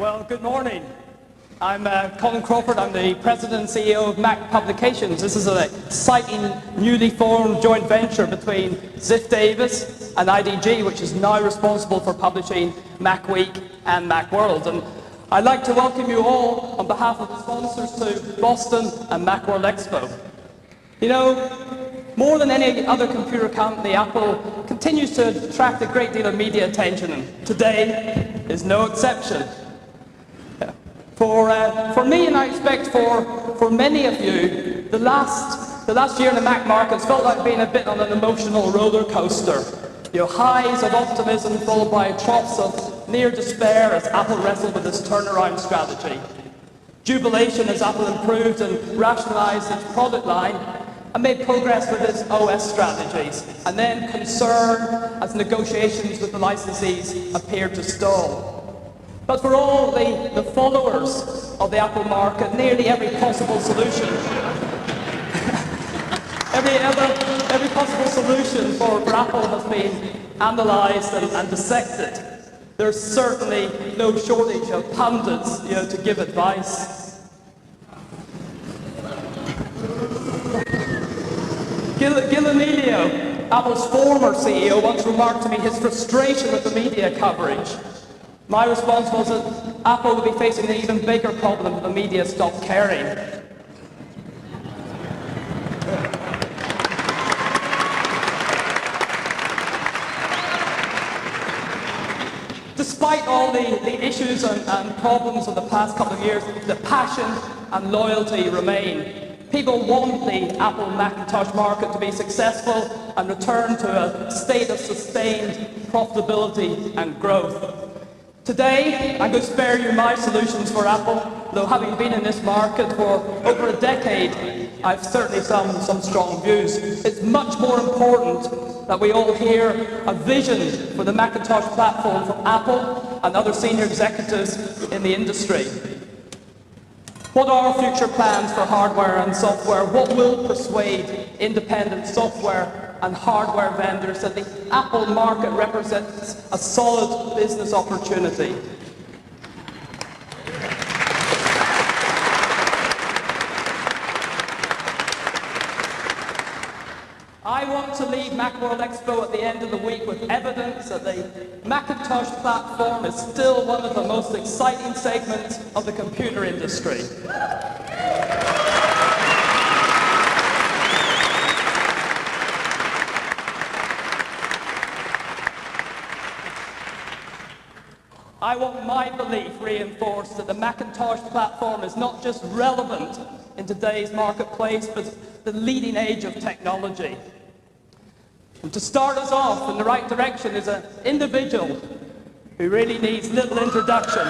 Well, good morning. I'm Colin Crawford. I'm the President and CEO of Mac Publications. This is an exciting, newly formed joint venture between Ziff Davis and IDG, which is now responsible for publishing Mac Week and Macworld. And I'd like to welcome you all on behalf of the sponsors to Boston and Macworld Expo. You know, more than any other computer company, Apple continues to attract a great deal of media attention, and today is no exception. For me, and I expect for many of you, the last year in the Mac markets felt like being a bit on an emotional roller coaster. You know, highs of optimism followed by troughs of near despair as Apple wrestled with its turnaround strategy. Jubilation as Apple improved and rationalized its product line and made progress with its OS strategies, and then concern as negotiations with the licensees appeared to stall. But for all the followers of the Apple market, nearly every possible solution, every possible solution for Apple has been analysed and dissected. There's certainly no shortage of pundits, to give advice. Gil Amelio, Apple's former CEO, once remarked to me his frustration with the media coverage. My response was that Apple would be facing an even bigger problem if the media stopped caring. Despite all the issues and problems of the past couple of years, the passion and loyalty remain. People want the Apple Macintosh market to be successful and return to a state of sustained profitability and growth. Today, I'm going to spare you my solutions for Apple, though having been in this market for over a decade, I've certainly some strong views. It's much more important that we all hear a vision for the Macintosh platform from Apple and other senior executives in the industry. What are future plans for hardware and software? What will persuade independent software and hardware vendors that the Apple market represents a solid business opportunity? I want to leave Macworld Expo at the end of the week with evidence that the Macintosh platform is still one of the most exciting segments of the computer industry. I want my belief reinforced that the Macintosh platform is not just relevant in today's marketplace, but the leading edge of technology. And to start us off in the right direction is an individual who really needs little introduction.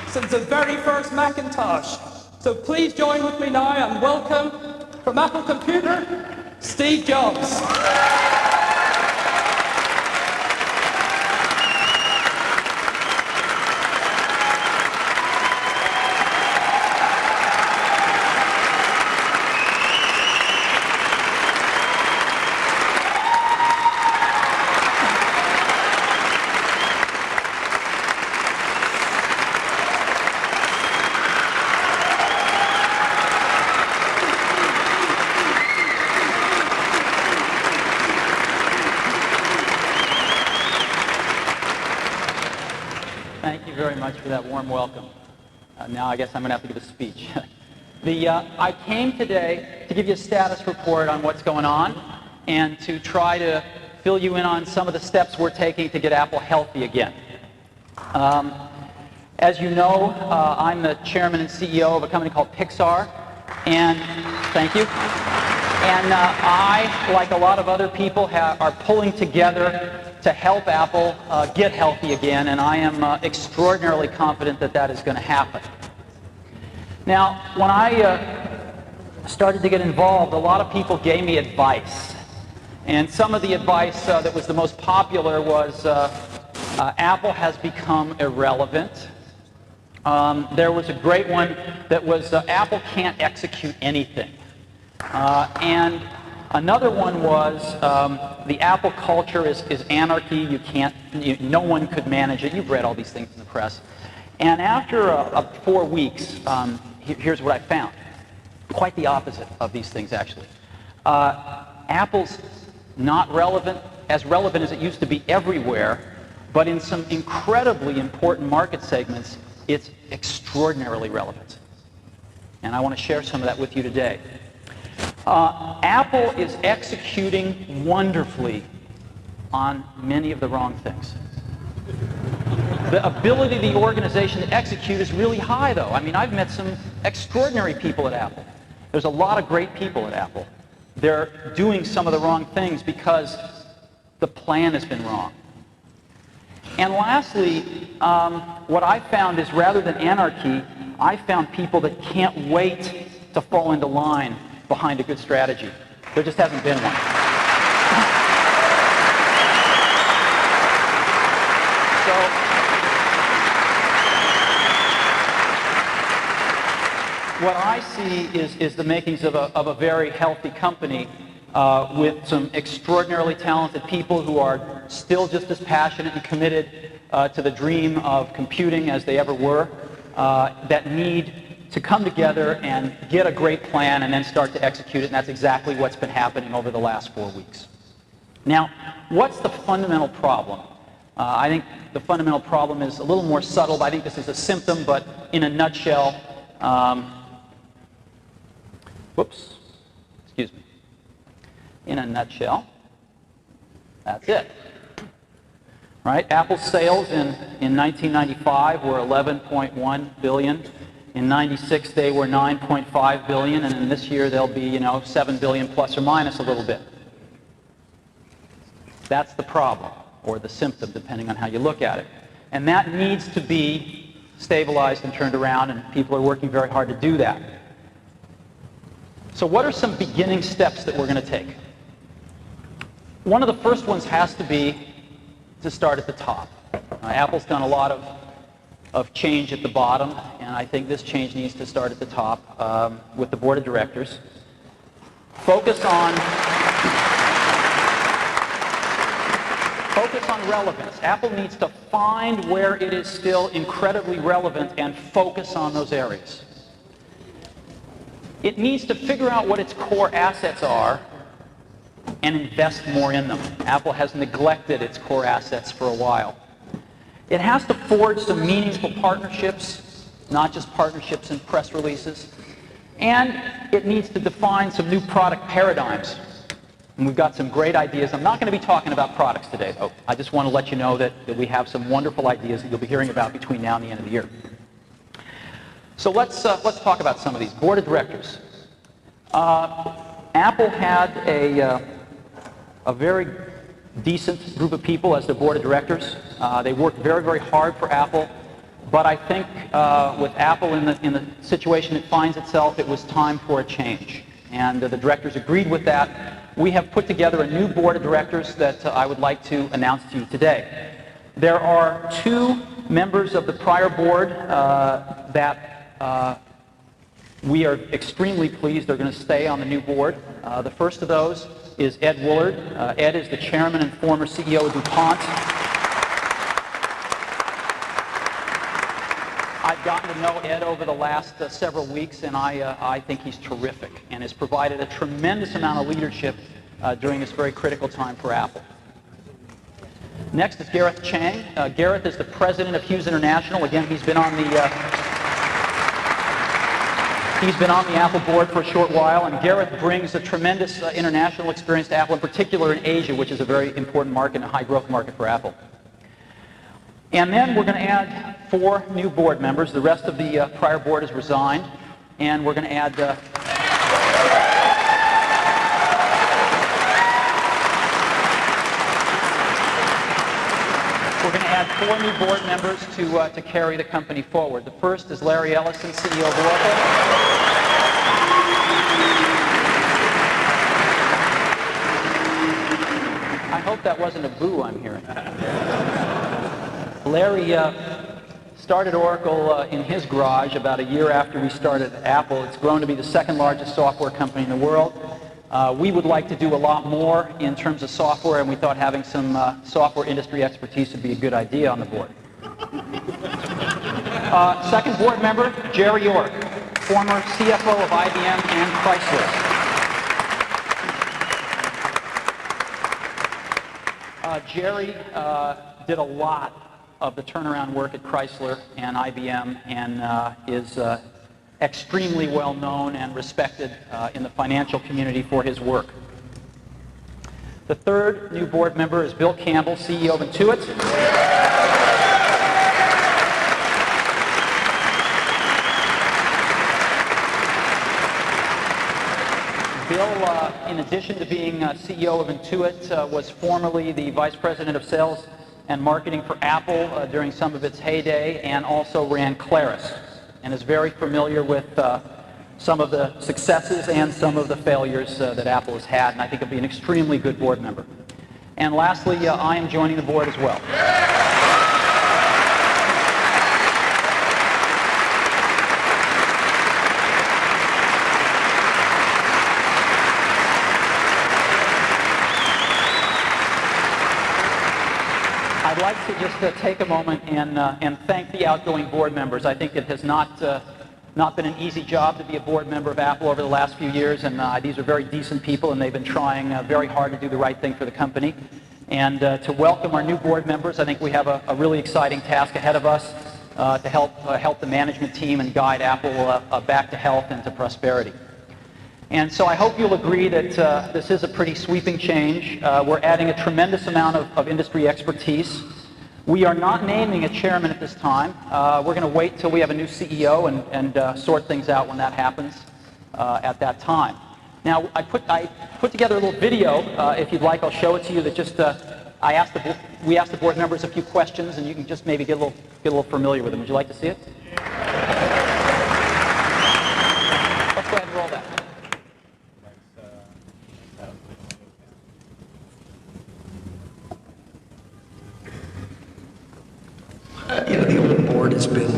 Since the very first Macintosh. So please join with me now and welcome from Apple Computer, Steve Jobs. Thank you very much for that warm welcome. Now I guess I'm going to have to give a speech. I came today to give you a status report on what's going on and to try to fill you in on some of the steps we're taking to get Apple healthy again. As you know, I'm the chairman and CEO of a company called Pixar, and thank you. And I, like a lot of other people, are pulling together to help Apple get healthy again, and I am extraordinarily confident that that is going to happen. Now, when I started to get involved, a lot of people gave me advice. And some of the advice that was the most popular was Apple has become irrelevant. There was a great one that was Apple can't execute anything. And another one was the Apple culture is anarchy. No one could manage it. You've read all these things in the press. And after 4 weeks, here's what I found. Quite the opposite of these things, actually. Apple's not as relevant as it used to be everywhere, but in some incredibly important market segments, it's extraordinarily relevant. And I want to share some of that with you today. Apple is executing wonderfully on many of the wrong things. The ability of the organization to execute is really high, though. I mean, I've met some extraordinary people at Apple. There's a lot of great people at Apple. They're doing some of the wrong things because the plan has been wrong. And lastly, what I found is rather than anarchy, I found people that can't wait to fall into line behind a good strategy. There just hasn't been one. What I see is the makings of a very healthy company with some extraordinarily talented people who are still just as passionate and committed to the dream of computing as they ever were, that need to come together and get a great plan and then start to execute it, and that's exactly what's been happening over the last 4 weeks. Now, what's the fundamental problem? I think the fundamental problem is a little more subtle, but I think this is a symptom, but in a nutshell, in a nutshell, that's it. Right? Apple's sales in 1995 were 11.1 billion. In 96 they were 9.5 billion, and in this year they'll be, 7 billion plus or minus a little bit. That's the problem, or the symptom, depending on how you look at it. And that needs to be stabilized and turned around, and people are working very hard to do that. So what are some beginning steps that we're going to take? One of the first ones has to be to start at the top. Apple's done a lot of change at the bottom, and I think this change needs to start at the top with the board of directors. Focus on relevance. Apple needs to find where it is still incredibly relevant and focus on those areas. It needs to figure out what its core assets are and invest more in them. Apple has neglected its core assets for a while. It has to forge some meaningful partnerships, not just partnerships and press releases. And it needs to define some new product paradigms. And we've got some great ideas. I'm not going to be talking about products today, though. I just want to let you know that we have some wonderful ideas that you'll be hearing about between now and the end of the year. So let's talk about some of these. Board of directors. Apple had a very decent group of people as their board of directors. They worked very, very hard for Apple. But I think with Apple in the situation it finds itself, it was time for a change. And the directors agreed with that. We have put together a new board of directors that I would like to announce to you today. There are 2 members of the prior board that we are extremely pleased are going to stay on the new board. The first of those is Ed Woolard. Ed is the chairman and former CEO of DuPont. I've gotten to know Ed over the last several weeks, and I think he's terrific and has provided a tremendous amount of leadership during this very critical time for Apple. Next is Gareth Chang. Gareth is the president of Hughes International. Again, he's been on the Apple board for a short while, and Gareth brings a tremendous international experience to Apple, in particular in Asia, which is a very important market and a high-growth market for Apple. And then we're going to add 4 new board members. The rest of the prior board has resigned, and we're going to add have 4 new board members to carry the company forward. The first is Larry Ellison, CEO of Oracle. I hope that wasn't a boo I'm hearing. Larry started Oracle in his garage about a year after we started Apple. It's grown to be the second largest software company in the world. We would like to do a lot more in terms of software, and we thought having some software industry expertise would be a good idea on the board. Second board member, Jerry York, former CFO of IBM and Chrysler. Jerry did a lot of the turnaround work at Chrysler and IBM and is extremely well known and respected in the financial community for his work. The third new board member is Bill Campbell, CEO of Intuit. Bill, in addition to being CEO of Intuit, was formerly the Vice President of Sales and Marketing for Apple during some of its heyday, and also ran Claris, and is very familiar with some of the successes and some of the failures that Apple has had, and I think he'll be an extremely good board member. And lastly, I am joining the board as well. I'd like to just take a moment and thank the outgoing board members. I think it has not been an easy job to be a board member of Apple over the last few years, and these are very decent people, and they've been trying very hard to do the right thing for the company. And to welcome our new board members, I think we have a really exciting task ahead of us to help the management team and guide Apple back to health and to prosperity. And so I hope you'll agree that this is a pretty sweeping change. We're adding a tremendous amount of industry expertise. We are not naming a chairman at this time. We're going to wait till we have a new CEO and sort things out when that happens at that time. Now, I put together a little video. If you'd like, I'll show it to you. That just we asked the board members a few questions, and you can just maybe get a little familiar with them. Would you like to see it? Let's go ahead and roll that. The old board has been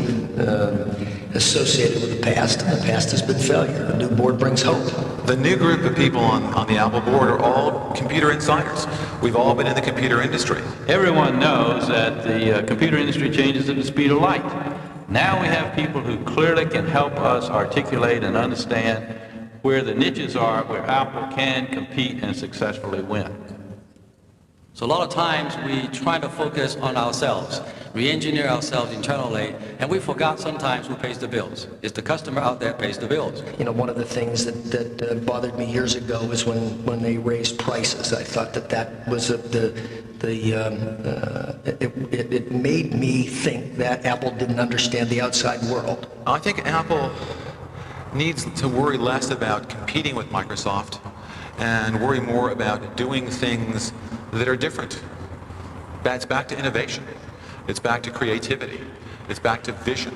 associated with the past, and the past has been failure. The new board brings hope. The new group of people on the Apple board are all computer insiders. We've all been in the computer industry. Everyone knows that the computer industry changes at the speed of light. Now we have people who clearly can help us articulate and understand where the niches are, where Apple can compete and successfully win. So a lot of times we try to focus on ourselves, re-engineer ourselves internally, and we forgot sometimes who pays the bills. It's the customer out there pays the bills. One of the things that bothered me years ago was when they raised prices. I thought that was it made me think that Apple didn't understand the outside world. I think Apple needs to worry less about competing with Microsoft and worry more about doing things that are different. That's back to innovation. It's back to creativity. It's back to vision.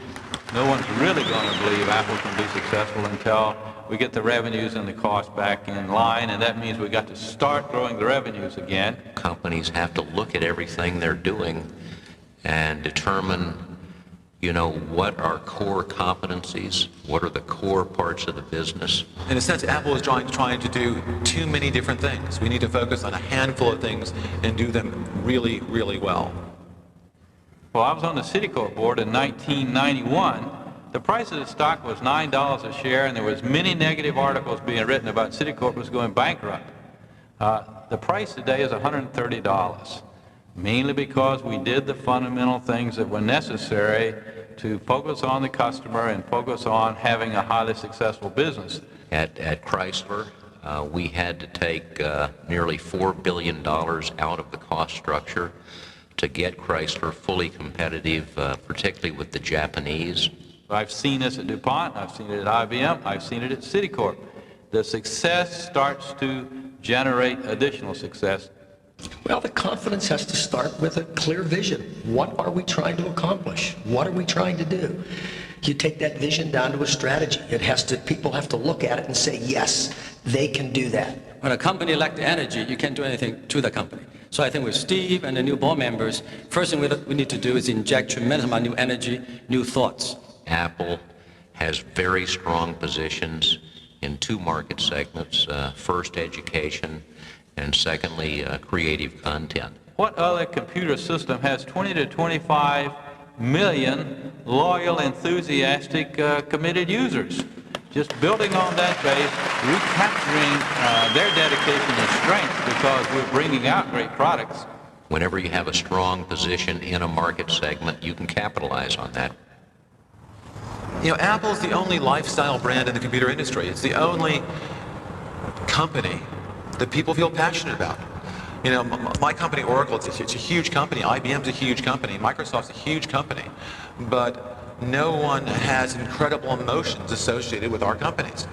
No one's really going to believe Apple can be successful until we get the revenues and the costs back in line, and that means we got to start growing the revenues again. Companies have to look at everything they're doing and determine, what are core competencies, what are the core parts of the business. In a sense, Apple is trying to do too many different things. We need to focus on a handful of things and do them really, really well. Well, I was on the Citicorp board in 1991. The price of the stock was $9 a share, and there was many negative articles being written about Citicorp was going bankrupt. The price today is $130, mainly because we did the fundamental things that were necessary to focus on the customer and focus on having a highly successful business. At Chrysler, we had to take nearly $4 billion out of the cost structure to get Chrysler fully competitive, particularly with the Japanese. I've seen this at DuPont, I've seen it at IBM, I've seen it at Citicorp. The success starts to generate additional success. Well, the confidence has to start with a clear vision. What are we trying to accomplish? What are we trying to do? You take that vision down to a strategy. People have to look at it and say, yes, they can do that. When a company lacks the energy, you can't do anything to the company. So I think with Steve and the new board members, first thing we need to do is inject tremendous amount of new energy, new thoughts. Apple has very strong positions in two market segments, first education, and secondly, creative content. What other computer system has 20 to 25 million loyal, enthusiastic, committed users? Just building on that base, recapturing their dedication and strength because we're bringing out great products. Whenever you have a strong position in a market segment, you can capitalize on that. You know, Apple's the only lifestyle brand in the computer industry. It's the only company that people feel passionate about. You know, my company, Oracle, it's a huge company. IBM's a huge company. Microsoft's a huge company. But no one has incredible emotions associated with our companies.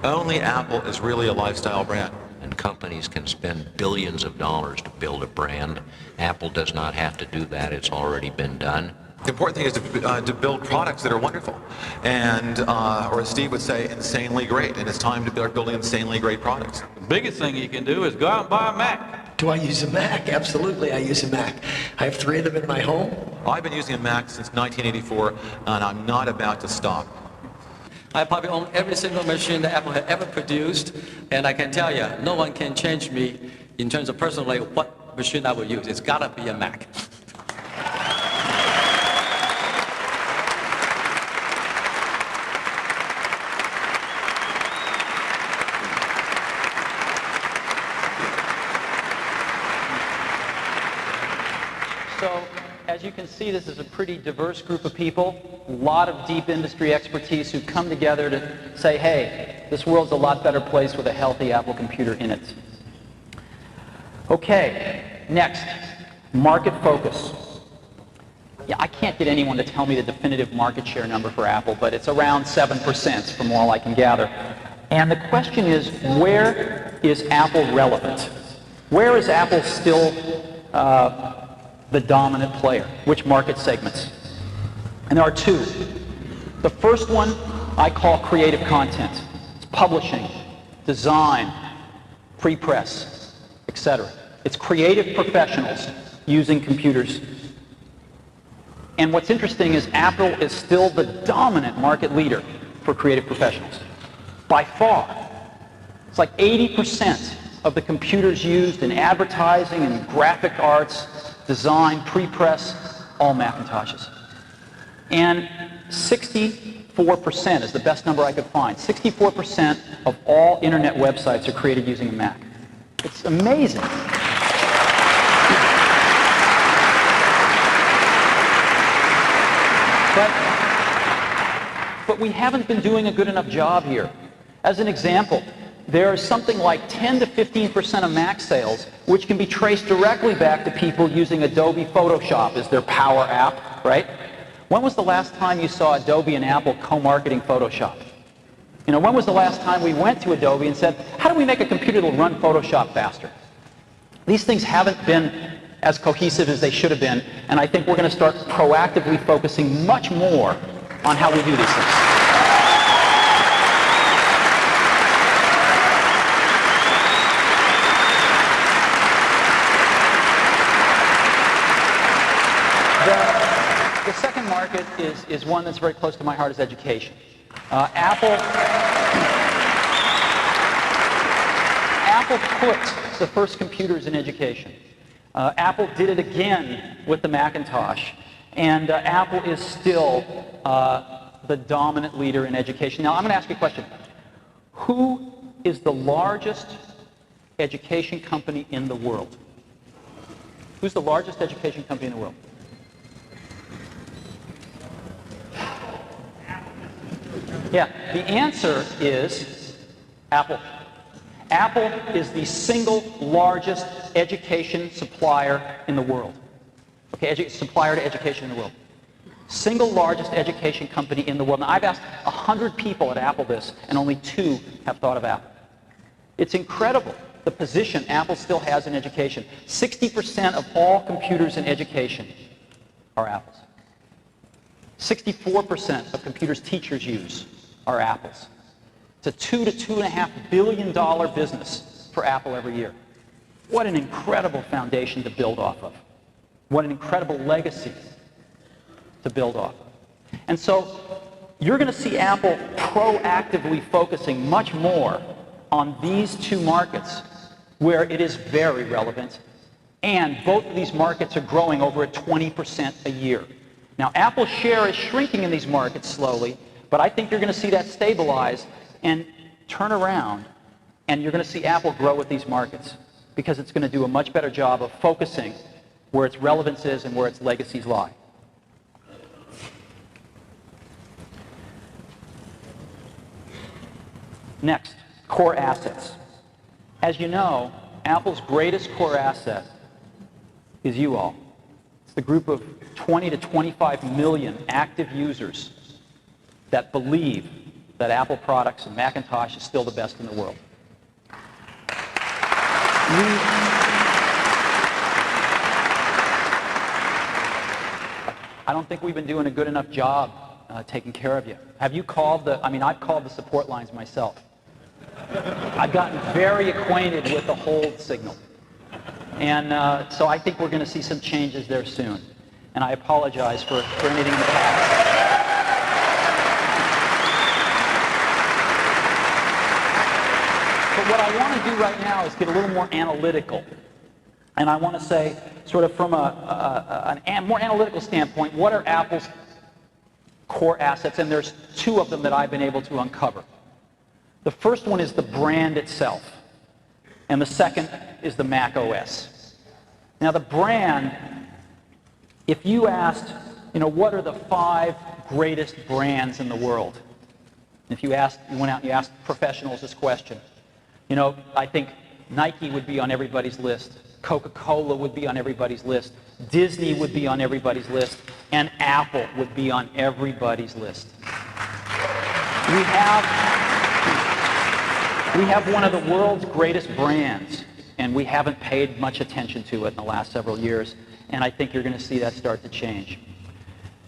Only Apple is really a lifestyle brand. And companies can spend billions of dollars to build a brand. Apple does not have to do that. It's already been done. The important thing is to build products that are wonderful and, or as Steve would say, insanely great. And it's time to start building insanely great products. The biggest thing you can do is go out and buy a Mac. Do I use a Mac? Absolutely, I use a Mac. I have 3 of them in my home. I've been using a Mac since 1984, and I'm not about to stop. I probably own every single machine that Apple had ever produced, and I can tell you, no one can change me in terms of personally what machine I will use. It's got to be a Mac. So, as you can see, this is a pretty diverse group of people, a lot of deep industry expertise who come together to say, hey, this world's a lot better place with a healthy Apple computer in it. Okay, next, market focus. Yeah, I can't get anyone to tell me the definitive market share number for Apple, but it's around 7% from all I can gather. And the question is, where is Apple relevant? Where is Apple still the dominant player? Which market segments? And there are 2. The first one I call creative content. It's publishing, design, pre-press, etc. It's creative professionals using computers. And what's interesting is Apple is still the dominant market leader for creative professionals. By far. It's like 80% of the computers used in advertising and graphic arts, design, pre-press, all Macintoshes. And 64% is the best number I could find. 64% of all internet websites are created using a Mac. It's amazing. But we haven't been doing a good enough job here. As an example, there is something like 10 to 15% of Mac sales which can be traced directly back to people using Adobe Photoshop as their power app, right? When was the last time you saw Adobe and Apple co-marketing Photoshop? You know, when was the last time we went to Adobe and said, how do we make a computer that will run Photoshop faster? These things haven't been as cohesive as they should have been, and I think we're going to start proactively focusing much more on how we do these things. The second market is one that's very close to my heart, is education. Apple put the first computers in education. Apple did it again with the Macintosh. And Apple is still the dominant leader in education. Now, I'm going to ask you a question. Who is the largest education company in the world? Who's the largest education company in the world? Yeah, the answer is Apple. Apple is the single largest education supplier in the world. Okay, supplier to education in the world. Single largest education company in the world. Now, I've asked 100 people at Apple this, and only 2 have thought of Apple. It's incredible the position Apple still has in education. 60% of all computers in education are Apple's. 64% of computers teachers use are Apple's. It's a $2 to $2.5 billion business for Apple every year. What an incredible foundation to build off of. What an incredible legacy to build off of. And so you're going to see Apple proactively focusing much more on these two markets where it is very relevant, and both of these markets are growing over at 20% a year. Now, Apple's share is shrinking in these markets slowly, but I think you're going to see that stabilize and turn around, and you're going to see Apple grow with these markets because it's going to do a much better job of focusing where its relevance is and where its legacies lie. Next, core assets. As you know, Apple's greatest core asset is you all. It's the group of 20 to 25 million active users that believe that Apple products and Macintosh is still the best in the world. I don't think we've been doing a good enough job taking care of you. Have you called I've called the support lines myself. I've gotten very acquainted with the hold signal. And so I think we're going to see some changes there soon. And I apologize for anything in the past. But what I want to do right now is get a little more analytical. And I want to say, sort of from a more analytical standpoint, what are Apple's core assets? And there's two of them that I've been able to uncover. The first one is the brand itself, and the second is the Mac OS. Now, the brand, if you asked, what are the 5 greatest brands in the world? If you went out and you asked professionals this question, I think Nike would be on everybody's list, Coca-Cola would be on everybody's list, Disney would be on everybody's list, and Apple would be on everybody's list. We have one of the world's greatest brands, and we haven't paid much attention to it in the last several years, and I think you're going to see that start to change.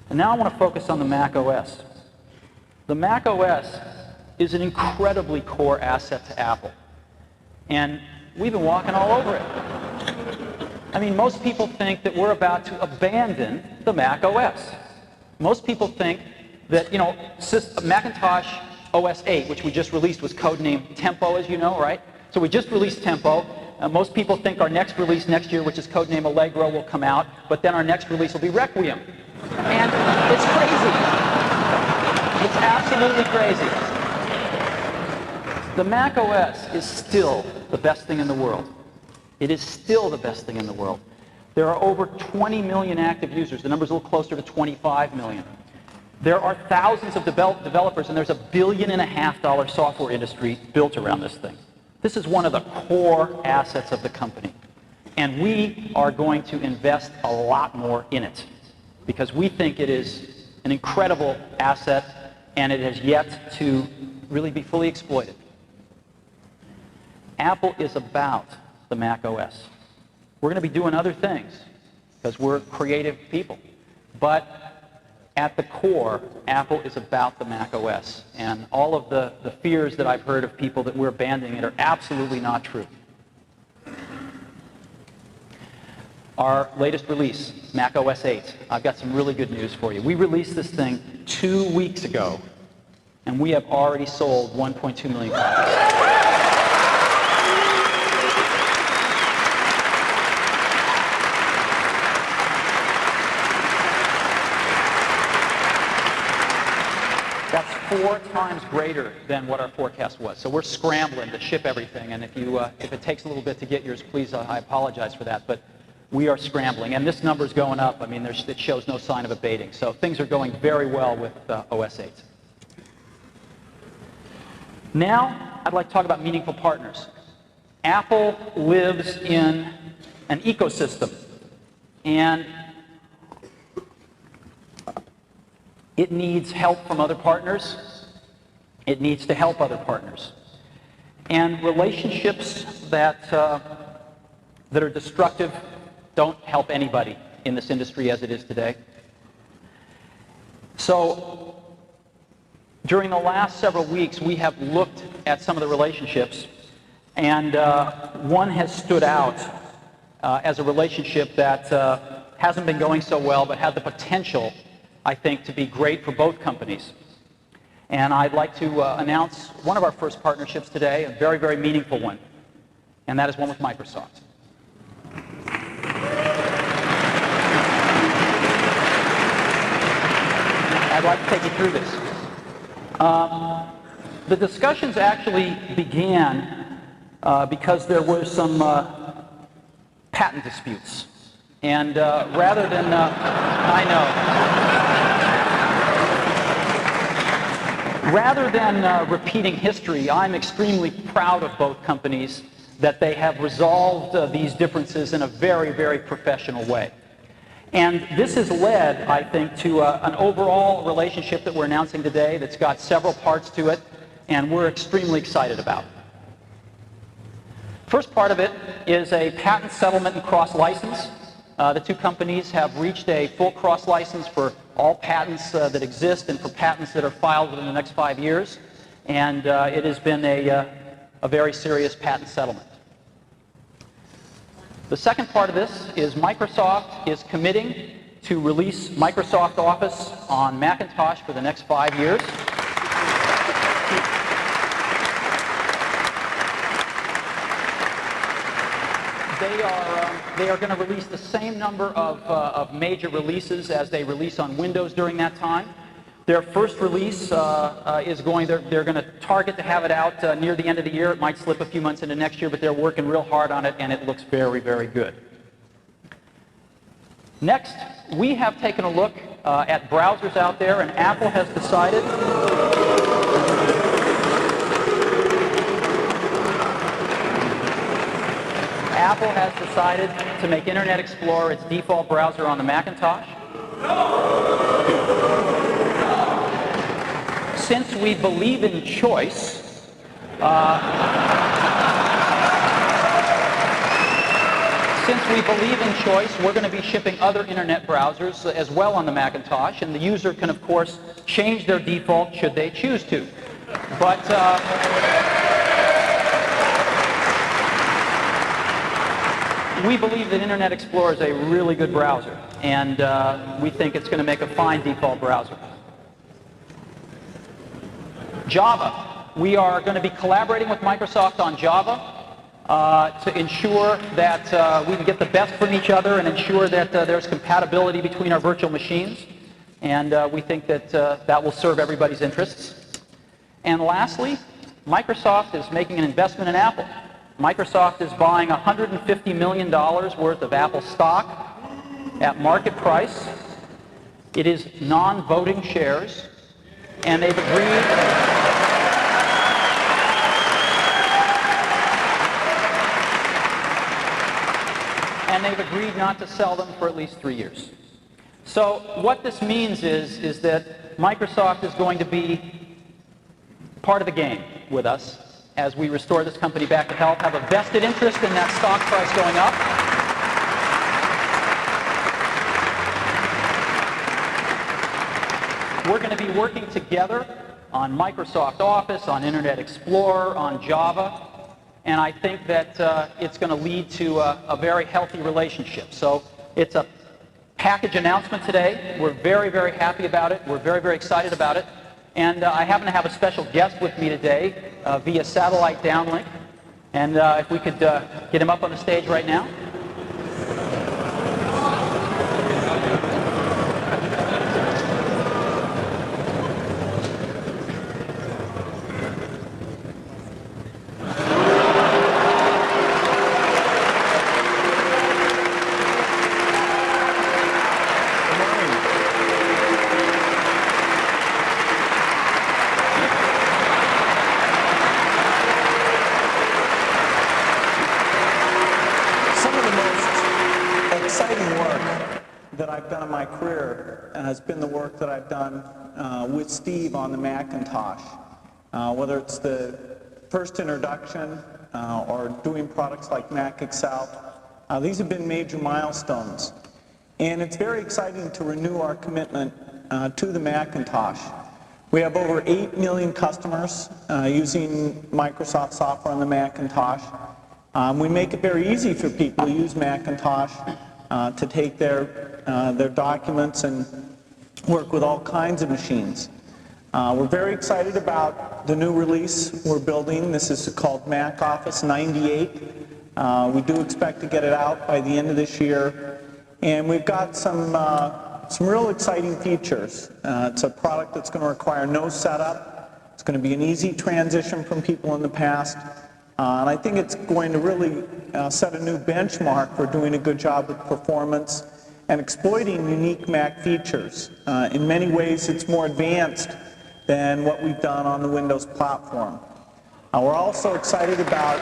And now I want to focus on the Mac OS. The Mac OS is an incredibly core asset to Apple, and we've been walking all over it. Most people think that we're about to abandon the Mac OS. Most people think that, Macintosh OS 8, which we just released, was codenamed Tempo, as you know, right? So we just released Tempo. Most people think our next release next year, which is codenamed Allegro, will come out, but then our next release will be Requiem. And it's crazy. It's absolutely crazy. The Mac OS is still the best thing in the world. It is still the best thing in the world. There are over 20 million active users. The number's a little closer to 25 million. There are thousands of developers, and there's $1.5 billion software industry built around this thing. This is one of the core assets of the company. And we are going to invest a lot more in it because we think it is an incredible asset and it has yet to really be fully exploited. Apple is about the Mac OS. We're going to be doing other things because we're creative people. But at the core, Apple is about the Mac OS. And all of the fears that I've heard of people that we're abandoning it are absolutely not true. Our latest release, Mac OS 8, I've got some really good news for you. We released this thing 2 weeks ago, and we have already sold 1.2 million copies. That's 4 times greater than what our forecast was. So we're scrambling to ship everything, and if it takes a little bit to get yours, please, I apologize for that, but we are scrambling, and this number's going up. It shows no sign of abating. So things are going very well with OS 8. Now, I'd like to talk about meaningful partners. Apple lives in an ecosystem, and it needs help from other partners. It needs to help other partners. And relationships that, that are destructive don't help anybody in this industry as it is today. So during the last several weeks, we have looked at some of the relationships, and one has stood out as a relationship that hasn't been going so well, but had the potential, I think, to be great for both companies. And I'd like to announce one of our first partnerships today, a very, very meaningful one, and that is one with Microsoft. I'd like to take you through this. The discussions actually began because there were some patent disputes. And rather than, I know, rather than repeating history, I'm extremely proud of both companies that they have resolved these differences in a very, very professional way. And this has led, I think, to an overall relationship that we're announcing today that's got several parts to it, and we're extremely excited about. First part of it is a patent settlement and cross-license. The two companies have reached a full cross-license for all patents that exist and for patents that are filed within the next 5 years, and it has been a very serious patent settlement. The second part of this is Microsoft is committing to release Microsoft Office on Macintosh for the next 5 years. They are going to release the same number of major releases as they release on Windows during that time. Their first release is they're going to target to have it out near the end of the year. It might slip a few months into next year, but they're working real hard on it, and it looks very, very good. Next, we have taken a look at browsers out there, and Apple has decided to make Internet Explorer its default browser on the Macintosh. Since we believe in choice, we're going to be shipping other Internet browsers as well on the Macintosh, and the user can, of course, change their default should they choose to. But we believe that Internet Explorer is a really good browser, and we think it's going to make a fine default browser. Java. We are going to be collaborating with Microsoft on Java to ensure that we can get the best from each other and ensure that there's compatibility between our virtual machines. And we think that that will serve everybody's interests. And lastly, Microsoft is making an investment in Apple. Microsoft is buying $150 million worth of Apple stock at market price. It is non-voting shares, and they've agreed not to sell them for at least 3 years. So what this means is that Microsoft is going to be part of the game with us as we restore this company back to health, have a vested interest in that stock price going up. We're going to be working together on Microsoft Office, on Internet Explorer, on Java, and I think that it's going to lead to a very healthy relationship. So it's a package announcement today. We're very, very happy about it. We're very, very excited about it. And I happen to have a special guest with me today via satellite downlink. And if we could get him up on the stage right now. Has been the work that I've done with Steve on the Macintosh. Whether it's the first introduction or doing products like Mac Excel. These have been major milestones. And it's very exciting to renew our commitment to the Macintosh. We have over 8 million customers using Microsoft software on the Macintosh. We make it very easy for people to use Macintosh to take their documents and work with all kinds of machines. We're very excited about the new release we're building. This is called Mac Office 98. We do expect to get it out by the end of this year. And we've got some real exciting features. It's a product that's going to require no setup. It's going to be an easy transition from people in the past. And I think it's going to really set a new benchmark for doing a good job with performance and exploiting unique Mac features. In many ways, it's more advanced than what we've done on the Windows platform. We're also excited about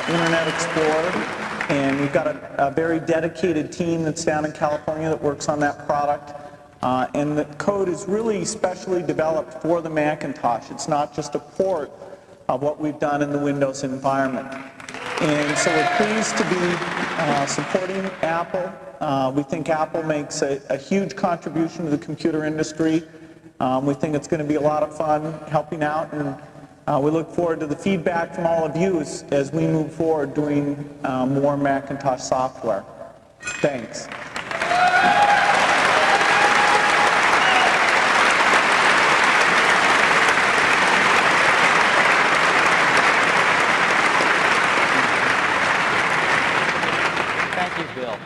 Internet Explorer. And we've got a very dedicated team that's down in California that works on that product. And the code is really specially developed for the Macintosh. It's not just a port of what we've done in the Windows environment. And so we're pleased to be supporting Apple. We think Apple makes a huge contribution to the computer industry. We think it's going to be a lot of fun helping out, and we look forward to the feedback from all of you as we move forward doing more Macintosh software. Thanks. Thank you, Bill.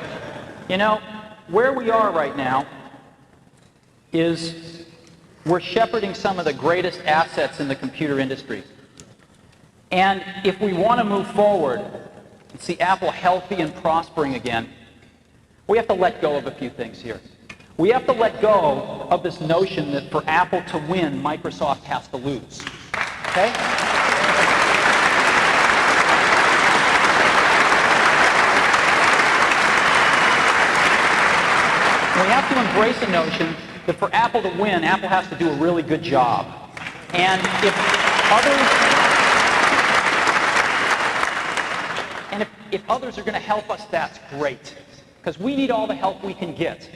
You know, where we are right now is we're shepherding some of the greatest assets in the computer industry. And if we want to move forward and see Apple healthy and prospering again, we have to let go of a few things here. We have to let go of this notion that for Apple to win, Microsoft has to lose. Okay? We have to embrace a notion that for Apple to win, Apple has to do a really good job. And if others are going to help us, that's great. Because we need all the help we can get.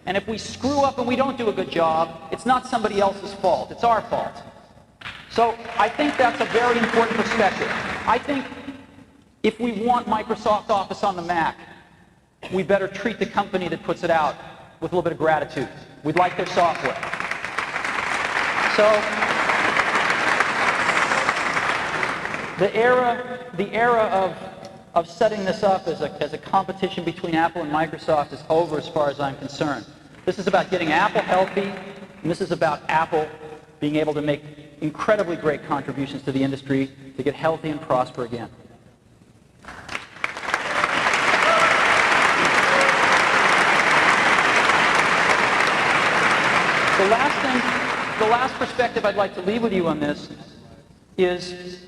And if we screw up and we don't do a good job, it's not somebody else's fault. It's our fault. So I think that's a very important perspective. I think if we want Microsoft Office on the Mac, we better treat the company that puts it out with a little bit of gratitude. We'd like their software. So the era of setting this up as a competition between Apple and Microsoft is over as far as I'm concerned. This is about getting Apple healthy, and this is about Apple being able to make incredibly great contributions to the industry to get healthy and prosper again. The last perspective I'd like to leave with you on this is,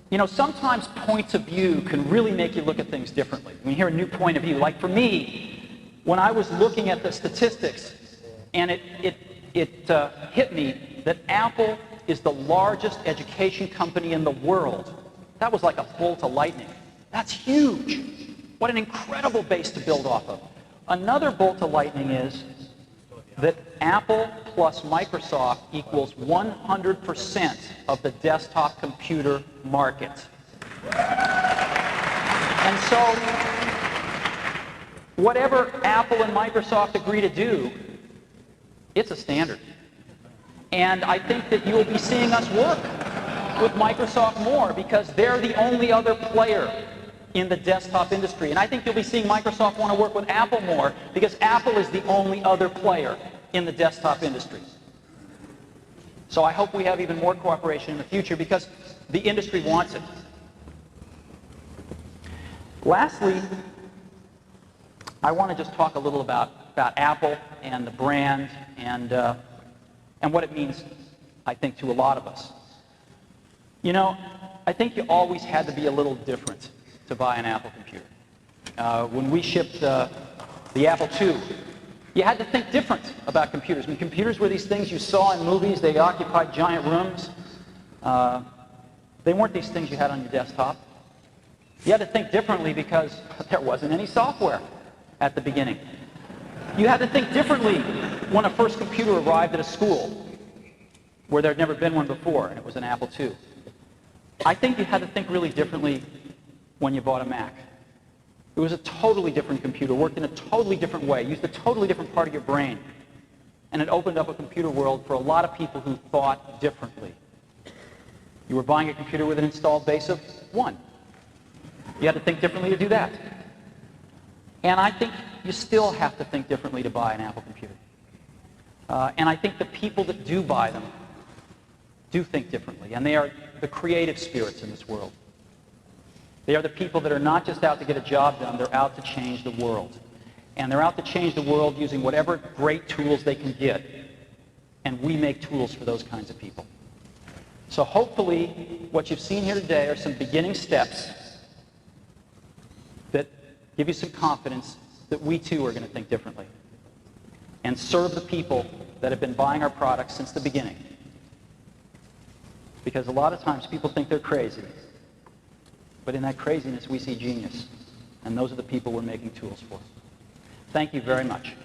you know, sometimes points of view can really make you look at things differently. When you hear a new point of view, like for me, when I was looking at the statistics, and it hit me that Apple is the largest education company in the world. That was like a bolt of lightning. That's huge. What an incredible base to build off of. Another bolt of lightning is that Apple plus Microsoft equals 100% of the desktop computer market. And so, whatever Apple and Microsoft agree to do, it's a standard. And I think that you'll be seeing us work with Microsoft more because they're the only other player in the desktop industry. And I think you'll be seeing Microsoft want to work with Apple more because Apple is the only other player in the desktop industry. So I hope we have even more cooperation in the future because the industry wants it. Lastly, I want to just talk a little about Apple and the brand and what it means, I think, to a lot of us. You know, I think you always had to be a little different to buy an Apple computer. When we shipped the Apple II, you had to think different about computers. I mean, computers were these things you saw in movies. They occupied giant rooms. They weren't these things you had on your desktop. You had to think differently because there wasn't any software at the beginning. You had to think differently when a first computer arrived at a school where there had never been one before, and it was an Apple II. I think you had to think really differently when you bought a Mac. It was a totally different computer, worked in a totally different way, used a totally different part of your brain, and it opened up a computer world for a lot of people who thought differently. You were buying a computer with an installed base of 1. You had to think differently to do that. And I think you still have to think differently to buy an Apple computer. And I think the people that do buy them do think differently, and they are the creative spirits in this world. They are the people that are not just out to get a job done, they're out to change the world. And they're out to change the world using whatever great tools they can get. And we make tools for those kinds of people. So hopefully what you've seen here today are some beginning steps that give you some confidence that we too are going to think differently and serve the people that have been buying our products since the beginning. Because a lot of times people think they're crazy. But in that craziness, we see genius. And those are the people we're making tools for. Thank you very much.